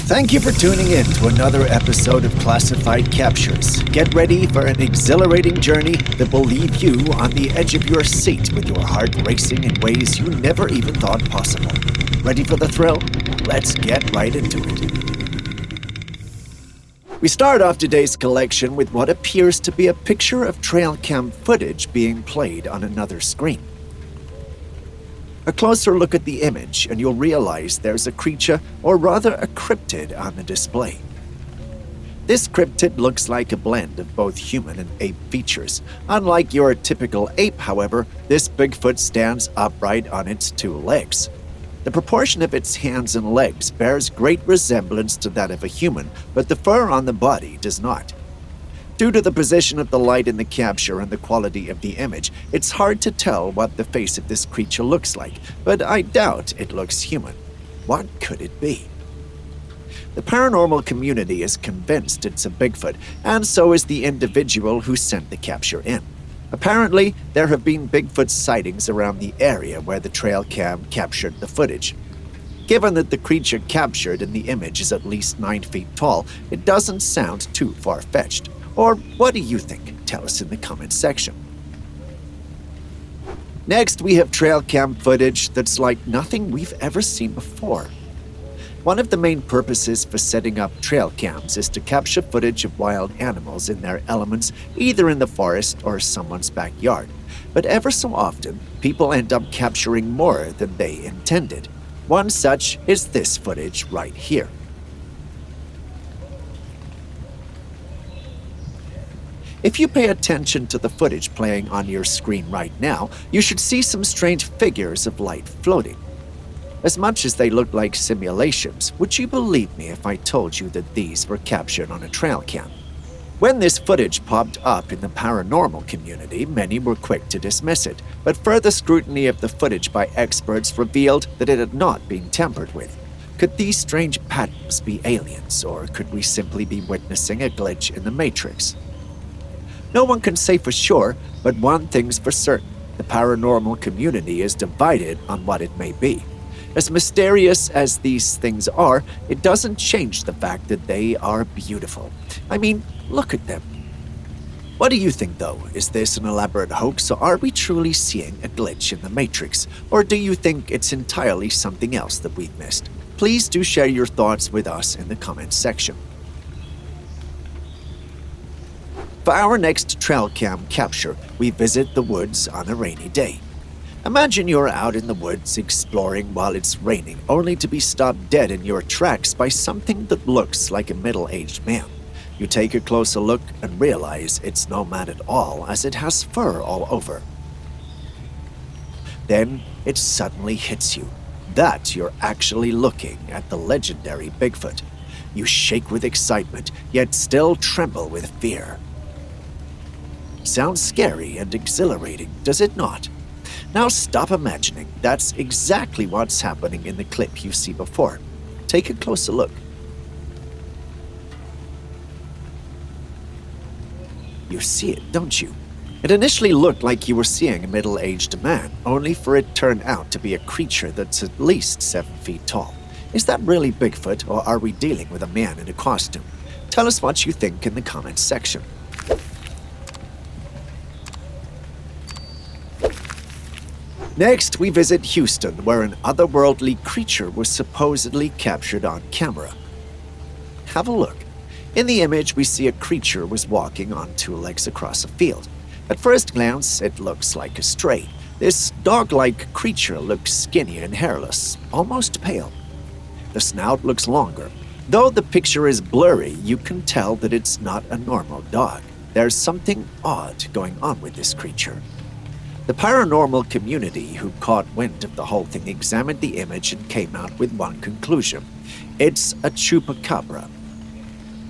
Thank you for tuning in to another episode of Classified Captures. Get ready for an exhilarating journey that will leave you on the edge of your seat with your heart racing in ways you never even thought possible. Ready for the thrill? Let's get right into it. We start off today's collection with what appears to be a picture of trail cam footage being played on another screen. A closer look at the image and you'll realize there's a creature, or rather a cryptid, on the display. This cryptid looks like a blend of both human and ape features. Unlike your typical ape, however, this Bigfoot stands upright on its two legs. The proportion of its hands and legs bears great resemblance to that of a human, but the fur on the body does not. Due to the position of the light in the capture and the quality of the image, it's hard to tell what the face of this creature looks like, but I doubt it looks human. What could it be? The paranormal community is convinced it's a Bigfoot, and so is the individual who sent the capture in. Apparently, there have been Bigfoot sightings around the area where the trail cam captured the footage. Given that the creature captured in the image is at least 9 feet tall, it doesn't sound too far-fetched. Or what do you think? Tell us in the comments section. Next, we have trail cam footage that's like nothing we've ever seen before. One of the main purposes for setting up trail cams is to capture footage of wild animals in their elements, either in the forest or someone's backyard. But ever so often, people end up capturing more than they intended. One such is this footage right here. If you pay attention to the footage playing on your screen right now, you should see some strange figures of light floating. As much as they look like simulations, would you believe me if I told you that these were captured on a trail cam? When this footage popped up in the paranormal community, many were quick to dismiss it, but further scrutiny of the footage by experts revealed that it had not been tampered with. Could these strange patterns be aliens, or could we simply be witnessing a glitch in the Matrix? No one can say for sure, but one thing's for certain. The paranormal community is divided on what it may be. As mysterious as these things are, it doesn't change the fact that they are beautiful. I mean, look at them. What do you think, though? Is this an elaborate hoax, or are we truly seeing a glitch in the Matrix? Or do you think it's entirely something else that we've missed? Please do share your thoughts with us in the comments section. For our next trail cam capture, we visit the woods on a rainy day. Imagine you're out in the woods exploring while it's raining, only to be stopped dead in your tracks by something that looks like a middle-aged man. You take a closer look and realize it's no man at all, as it has fur all over. Then it suddenly hits you that you're actually looking at the legendary Bigfoot. You shake with excitement, yet still tremble with fear. Sounds scary and exhilarating, does it not? Now stop imagining. That's exactly what's happening in the clip you see before. Take a closer look. You see it, don't you? It initially looked like you were seeing a middle-aged man, only for it turned out to be a creature that's at least 7 feet tall. Is that really Bigfoot, or are we dealing with a man in a costume? Tell us what you think in the comments section. Next, we visit Houston, where an otherworldly creature was supposedly captured on camera. Have a look. In the image, we see a creature was walking on 2 legs across a field. At first glance, it looks like a stray. This dog-like creature looks skinny and hairless, almost pale. The snout looks longer. Though the picture is blurry, you can tell that it's not a normal dog. There's something odd going on with this creature. The paranormal community who caught wind of the whole thing examined the image and came out with one conclusion. It's a Chupacabra.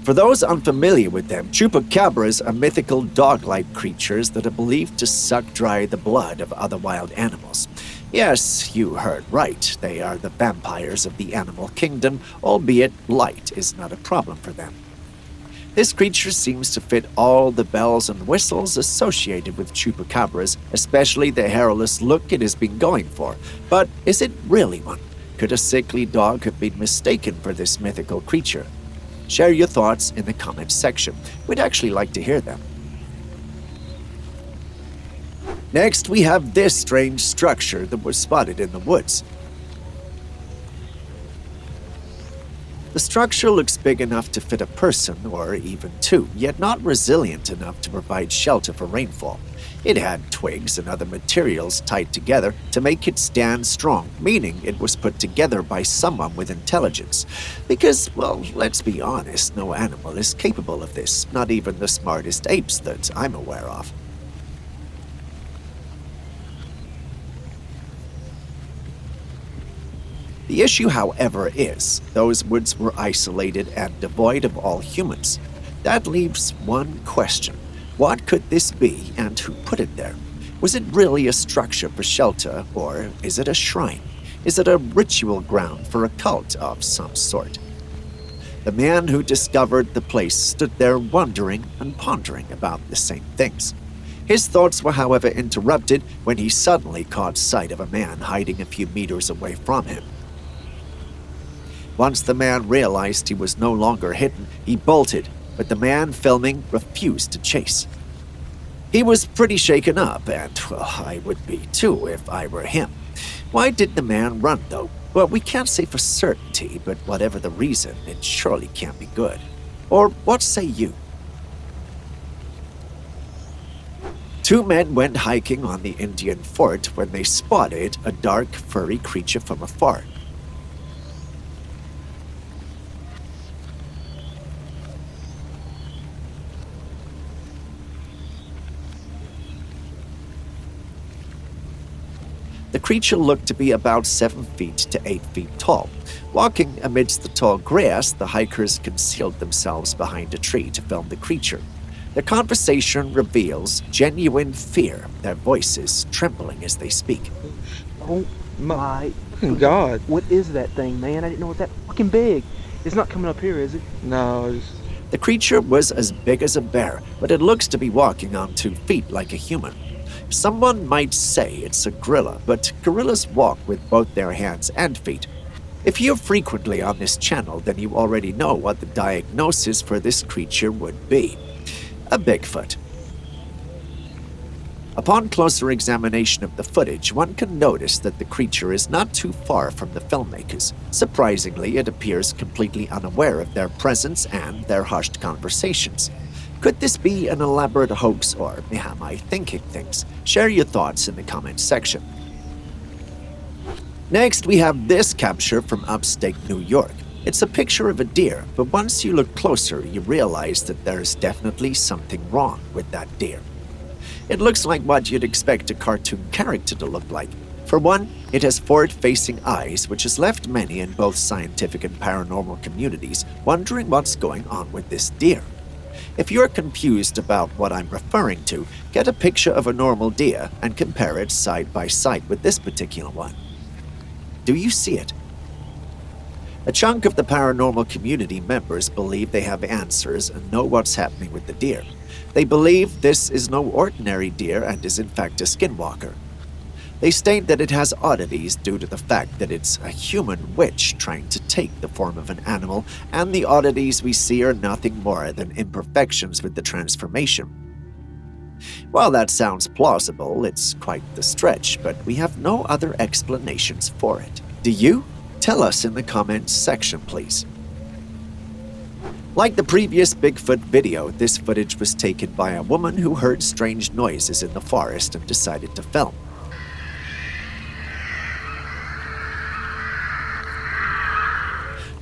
For those unfamiliar with them, Chupacabras are mythical dog-like creatures that are believed to suck dry the blood of other wild animals. Yes, you heard right. They are the vampires of the animal kingdom, albeit light is not a problem for them. This creature seems to fit all the bells and whistles associated with chupacabras, especially the hairless look it has been going for. But is it really one? Could a sickly dog have been mistaken for this mythical creature? Share your thoughts in the comments section. We'd actually like to hear them. Next, we have this strange structure that was spotted in the woods. The structure looks big enough to fit a person or even two, yet not resilient enough to provide shelter for rainfall. It had twigs and other materials tied together to make it stand strong, meaning it was put together by someone with intelligence. Because, well, let's be honest, no animal is capable of this, not even the smartest apes that I'm aware of. The issue, however, is those woods were isolated and devoid of all humans. That leaves one question. What could this be and who put it there? Was it really a structure for shelter, or is it a shrine? Is it a ritual ground for a cult of some sort? The man who discovered the place stood there wondering and pondering about the same things. His thoughts were, however, interrupted when he suddenly caught sight of a man hiding a few meters away from him. Once the man realized he was no longer hidden, he bolted, but the man filming refused to chase. He was pretty shaken up, and, well, I would be too if I were him. Why did the man run, though? Well, we can't say for certainty, but whatever the reason, it surely can't be good. Or what say you? Two men went hiking on the Indian fort when they spotted a dark, furry creature from afar. The creature looked to be about 7 feet to 8 feet tall. Walking amidst the tall grass, the hikers concealed themselves behind a tree to film the creature. The conversation reveals genuine fear, their voices trembling as they speak. Oh my God. What is that thing, man? I didn't know it was that fucking big. It's not coming up here, is it? No. The creature was as big as a bear, but it looks to be walking on 2 feet like a human. Someone might say it's a gorilla, but gorillas walk with both their hands and feet. If you're frequently on this channel, then you already know what the diagnosis for this creature would be. A Bigfoot. Upon closer examination of the footage, one can notice that the creature is not too far from the filmmakers. Surprisingly, it appears completely unaware of their presence and their hushed conversations. Could this be an elaborate hoax, or am I thinking things? Share your thoughts in the comments section. Next, we have this capture from upstate New York. It's a picture of a deer, but once you look closer, you realize that there's definitely something wrong with that deer. It looks like what you'd expect a cartoon character to look like. For one, it has forward-facing eyes, which has left many in both scientific and paranormal communities wondering what's going on with this deer. If you're confused about what I'm referring to, get a picture of a normal deer and compare it side by side with this particular one. Do you see it? A chunk of the paranormal community members believe they have answers and know what's happening with the deer. They believe this is no ordinary deer and is in fact a skinwalker. They state that it has oddities due to the fact that it's a human witch trying to take the form of an animal, and the oddities we see are nothing more than imperfections with the transformation. While that sounds plausible, it's quite the stretch, but we have no other explanations for it. Do you? Tell us in the comments section, please. Like the previous Bigfoot video, this footage was taken by a woman who heard strange noises in the forest and decided to film.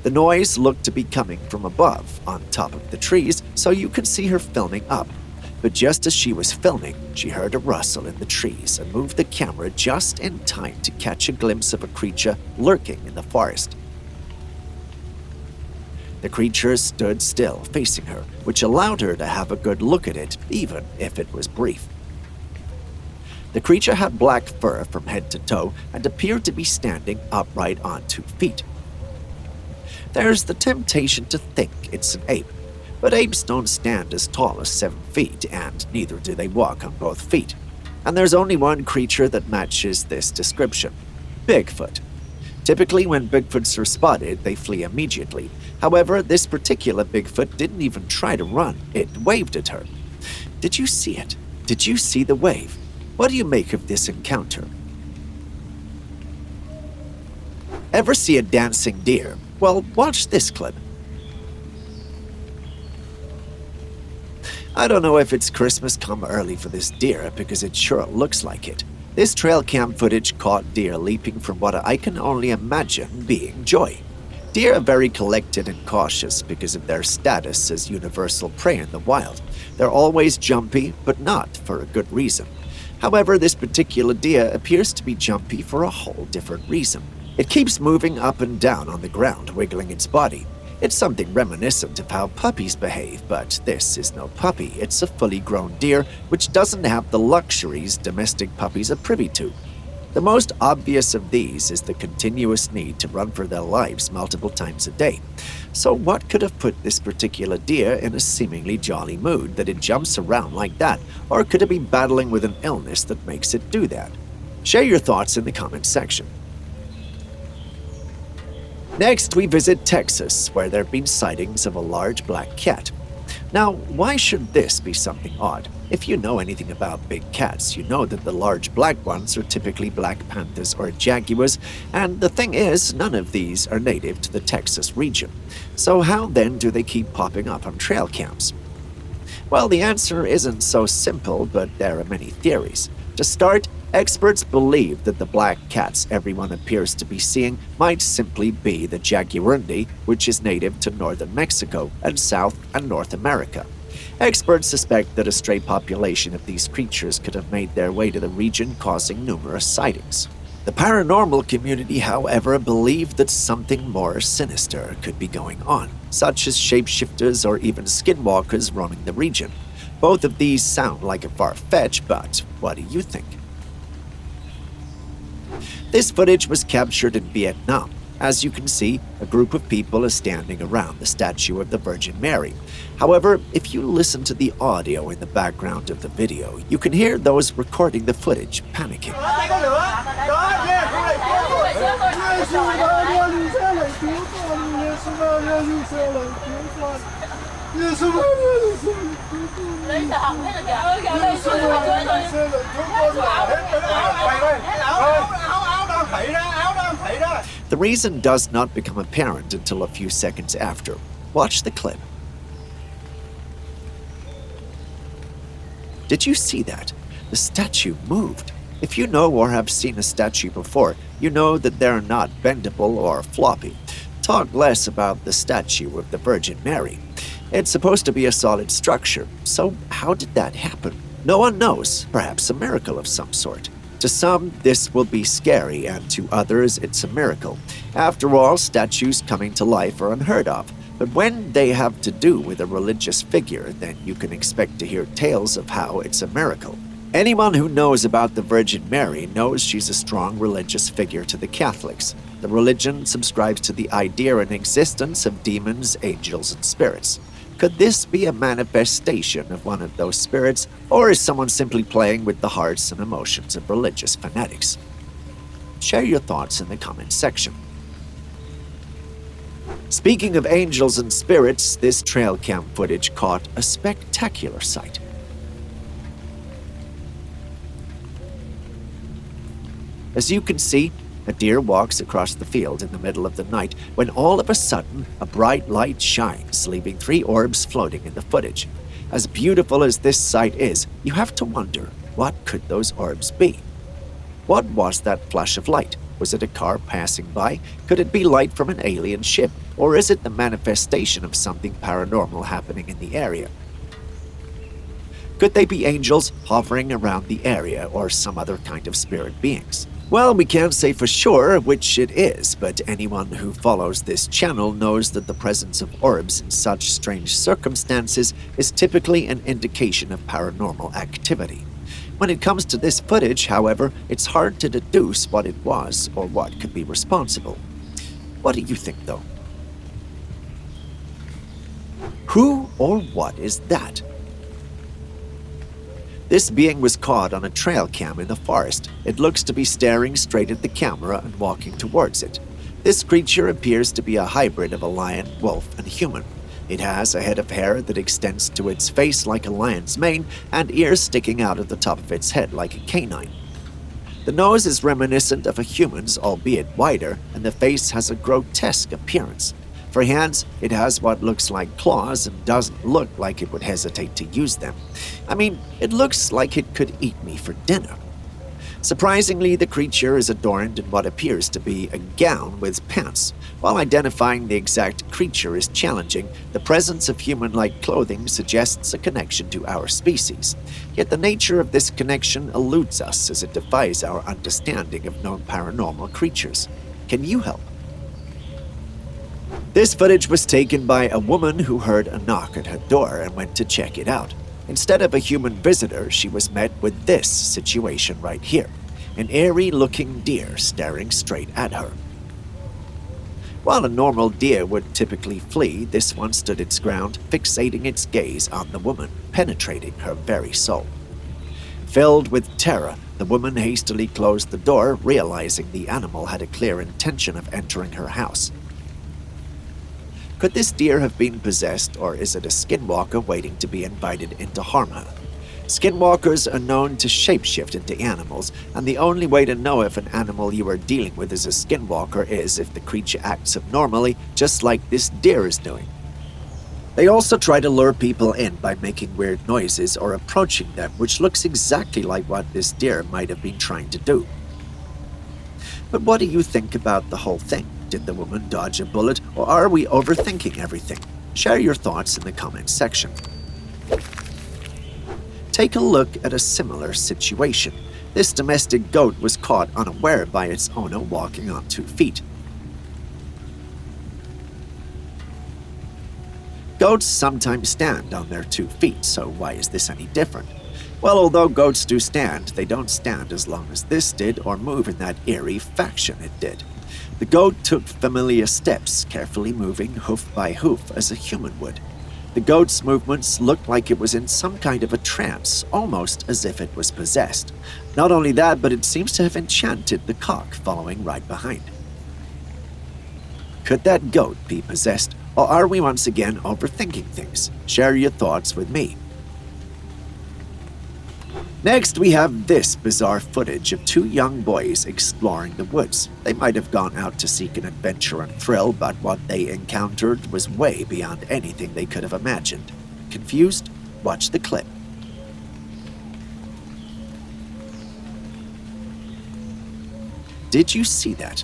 The noise looked to be coming from above, on top of the trees, so you could see her filming up. But just as she was filming, she heard a rustle in the trees and moved the camera just in time to catch a glimpse of a creature lurking in the forest. The creature stood still, facing her, which allowed her to have a good look at it, even if it was brief. The creature had black fur from head to toe and appeared to be standing upright on 2 feet. There's the temptation to think it's an ape, But apes don't stand as tall as 7 feet, and neither do they walk on both feet. And there's only one creature that matches this description: Bigfoot. Typically, when Bigfoots are spotted, they flee immediately. However, this particular Bigfoot didn't even try to run, it waved at her. Did you see it? Did you see the wave? What do you make of this encounter? Ever see a dancing deer? Well, watch this clip. I don't know if it's Christmas come early for this deer, because it sure looks like it. This trail cam footage caught deer leaping from what I can only imagine being joy. Deer are very collected and cautious because of their status as universal prey in the wild. They're always jumpy, but not for a good reason. However, this particular deer appears to be jumpy for a whole different reason. It keeps moving up and down on the ground, wiggling its body. It's something reminiscent of how puppies behave, but this is no puppy. It's a fully grown deer, which doesn't have the luxuries domestic puppies are privy to. The most obvious of these is the continuous need to run for their lives multiple times a day. So what could have put this particular deer in a seemingly jolly mood that it jumps around like that, or could it be battling with an illness that makes it do that? Share your thoughts in the comments section. Next, we visit Texas, where there have been sightings of a large black cat. Now, why should this be something odd? If you know anything about big cats, you know that the large black ones are typically black panthers or jaguars, and the thing is, none of these are native to the Texas region. So how then do they keep popping up on trail cams? Well, the answer isn't so simple, but there are many theories. To start, experts believe that the black cats everyone appears to be seeing might simply be the jaguarundi, which is native to northern Mexico and South and North America. Experts suspect that a stray population of these creatures could have made their way to the region, causing numerous sightings. The paranormal community, however, believe that something more sinister could be going on, such as shapeshifters or even skinwalkers roaming the region. Both of these sound like a far-fetched, but what do you think? This footage was captured in Vietnam. As you can see, a group of people is standing around the statue of the Virgin Mary. However, if you listen to the audio in the background of the video, you can hear those recording the footage panicking. The reason does not become apparent until a few seconds after. Watch the clip. Did you see that? The statue moved. If you know or have seen a statue before, you know that they're not bendable or floppy. Talk less about the statue of the Virgin Mary. It's supposed to be a solid structure, so how did that happen? No one knows, perhaps a miracle of some sort. To some, this will be scary, and to others, it's a miracle. After all, statues coming to life are unheard of. But when they have to do with a religious figure, then you can expect to hear tales of how it's a miracle. Anyone who knows about the Virgin Mary knows she's a strong religious figure to the Catholics. The religion subscribes to the idea and existence of demons, angels, and spirits. Could this be a manifestation of one of those spirits, or is someone simply playing with the hearts and emotions of religious fanatics? Share your thoughts in the comments section. Speaking of angels and spirits, this trail cam footage caught a spectacular sight. As you can see, a deer walks across the field in the middle of the night when all of a sudden a bright light shines, leaving 3 orbs floating in the footage. As beautiful as this sight is, you have to wonder, what could those orbs be? What was that flash of light? Was it a car passing by? Could it be light from an alien ship? Or is it the manifestation of something paranormal happening in the area? Could they be angels hovering around the area, or some other kind of spirit beings? Well, we can't say for sure which it is, but anyone who follows this channel knows that the presence of orbs in such strange circumstances is typically an indication of paranormal activity. When it comes to this footage, however, it's hard to deduce what it was or what could be responsible. What do you think, though? Who or what is that? This being was caught on a trail cam in the forest. It looks to be staring straight at the camera and walking towards it. This creature appears to be a hybrid of a lion, wolf, and human. It has a head of hair that extends to its face like a lion's mane and ears sticking out of the top of its head like a canine. The nose is reminiscent of a human's, albeit wider, and the face has a grotesque appearance. For hands, it has what looks like claws and doesn't look like it would hesitate to use them. I mean, it looks like it could eat me for dinner. Surprisingly, the creature is adorned in what appears to be a gown with pants. While identifying the exact creature is challenging, the presence of human-like clothing suggests a connection to our species. Yet the nature of this connection eludes us as it defies our understanding of known paranormal creatures. Can you help? This footage was taken by a woman who heard a knock at her door and went to check it out. Instead of a human visitor, she was met with this situation right here. An eerie-looking deer staring straight at her. While a normal deer would typically flee, this one stood its ground, fixating its gaze on the woman, penetrating her very soul. Filled with terror, the woman hastily closed the door, realizing the animal had a clear intention of entering her house. Could this deer have been possessed, or is it a skinwalker waiting to be invited in to harm her? Skinwalkers are known to shapeshift into animals, and the only way to know if an animal you are dealing with is a skinwalker is if the creature acts abnormally, just like this deer is doing. They also try to lure people in by making weird noises or approaching them, which looks exactly like what this deer might have been trying to do. But what do you think about the whole thing? Did the woman dodge a bullet, or are we overthinking everything? Share your thoughts in the comments section. Take a look at a similar situation. This domestic goat was caught unaware by its owner walking on 2 feet. Goats sometimes stand on their 2 feet, so why is this any different? Well, although goats do stand, they don't stand as long as this did or move in that eerie fashion it did. The goat took familiar steps, carefully moving hoof by hoof as a human would. The goat's movements looked like it was in some kind of a trance, almost as if it was possessed. Not only that, but it seems to have enchanted the cock following right behind. Could that goat be possessed, or are we once again overthinking things? Share your thoughts with me. Next, we have this bizarre footage of 2 young boys exploring the woods. They might have gone out to seek an adventure and thrill, but what they encountered was way beyond anything they could have imagined. Confused? Watch the clip. Did you see that?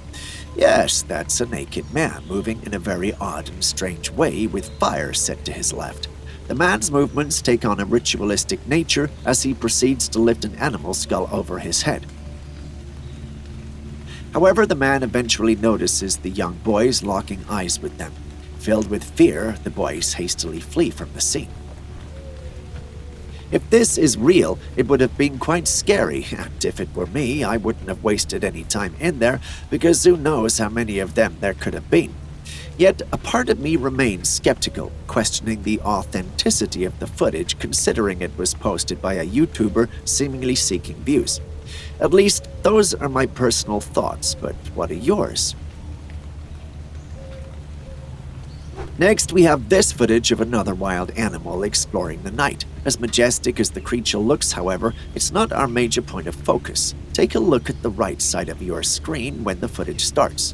Yes, that's a naked man moving in a very odd and strange way with fire set to his left. The man's movements take on a ritualistic nature as he proceeds to lift an animal skull over his head. However, the man eventually notices the young boys locking eyes with them. Filled with fear, the boys hastily flee from the scene. If this is real, it would have been quite scary, and if it were me, I wouldn't have wasted any time in there, because who knows how many of them there could have been. Yet, a part of me remains skeptical, questioning the authenticity of the footage considering it was posted by a YouTuber seemingly seeking views. At least, those are my personal thoughts, but what are yours? Next, we have this footage of another wild animal exploring the night. As majestic as the creature looks, however, it's not our major point of focus. Take a look at the right side of your screen when the footage starts.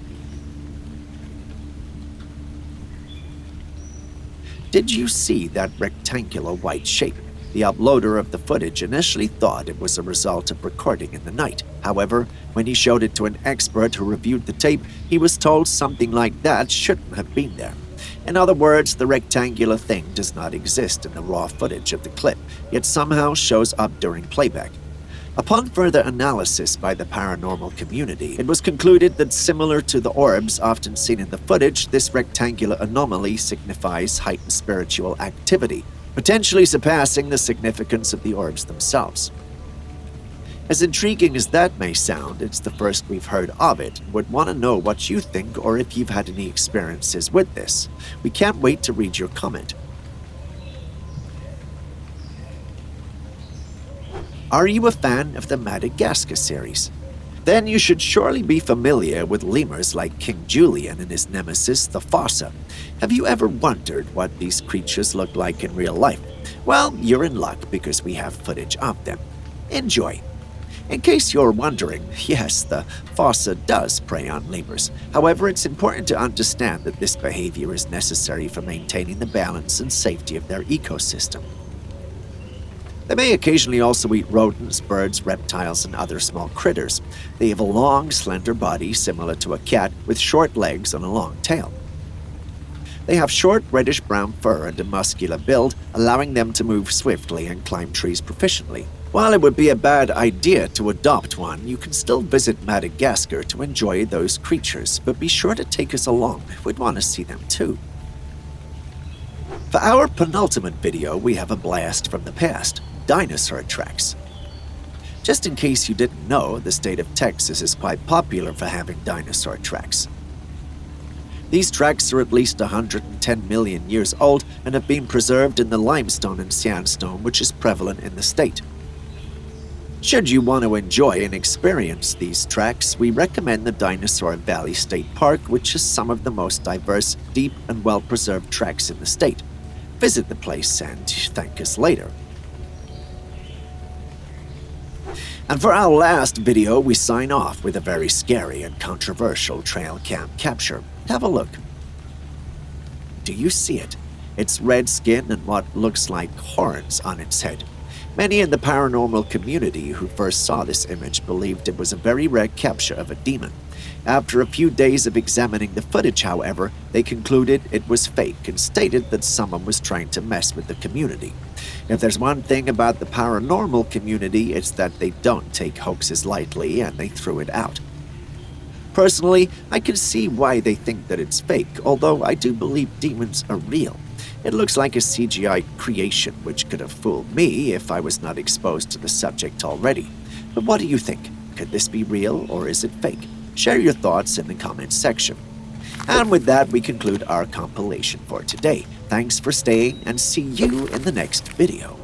Did you see that rectangular white shape? The uploader of the footage initially thought it was a result of recording in the night. However, when he showed it to an expert who reviewed the tape, he was told something like that shouldn't have been there. In other words, the rectangular thing does not exist in the raw footage of the clip, yet somehow shows up during playback. Upon further analysis by the paranormal community, it was concluded that similar to the orbs often seen in the footage, this rectangular anomaly signifies heightened spiritual activity, potentially surpassing the significance of the orbs themselves. As intriguing as that may sound, it's the first we've heard of it. Would want to know what you think or if you've had any experiences with this. We can't wait to read your comment. Are you a fan of the Madagascar series? Then you should surely be familiar with lemurs like King Julian and his nemesis, the fossa. Have you ever wondered what these creatures look like in real life? Well, you're in luck because we have footage of them. Enjoy. In case you're wondering, yes, the fossa does prey on lemurs. However, it's important to understand that this behavior is necessary for maintaining the balance and safety of their ecosystem. They may occasionally also eat rodents, birds, reptiles, and other small critters. They have a long, slender body similar to a cat with short legs and a long tail. They have short, reddish-brown fur and a muscular build, allowing them to move swiftly and climb trees proficiently. While it would be a bad idea to adopt one, you can still visit Madagascar to enjoy those creatures, but be sure to take us along. We'd want to see them too. For our penultimate video, we have a blast from the past. Dinosaur tracks. Just in case you didn't know, the state of Texas is quite popular for having dinosaur tracks. These tracks are at least 110 million years old and have been preserved in the limestone and sandstone which is prevalent in the state. Should you want to enjoy and experience these tracks, we recommend the Dinosaur Valley State Park, which is some of the most diverse, deep, and well-preserved tracks in the state. Visit the place and thank us later. And for our last video, we sign off with a very scary and controversial trail cam capture. Have a look. Do you see it? It's red skin and what looks like horns on its head. Many in the paranormal community who first saw this image believed it was a very rare capture of a demon. After a few days of examining the footage, however, they concluded it was fake and stated that someone was trying to mess with the community. If there's one thing about the paranormal community, it's that they don't take hoaxes lightly and they threw it out. Personally, I can see why they think that it's fake, although I do believe demons are real. It looks like a CGI creation which could have fooled me if I was not exposed to the subject already. But what do you think? Could this be real or is it fake? Share your thoughts in the comments section. And with that, we conclude our compilation for today. Thanks for staying and see you in the next video.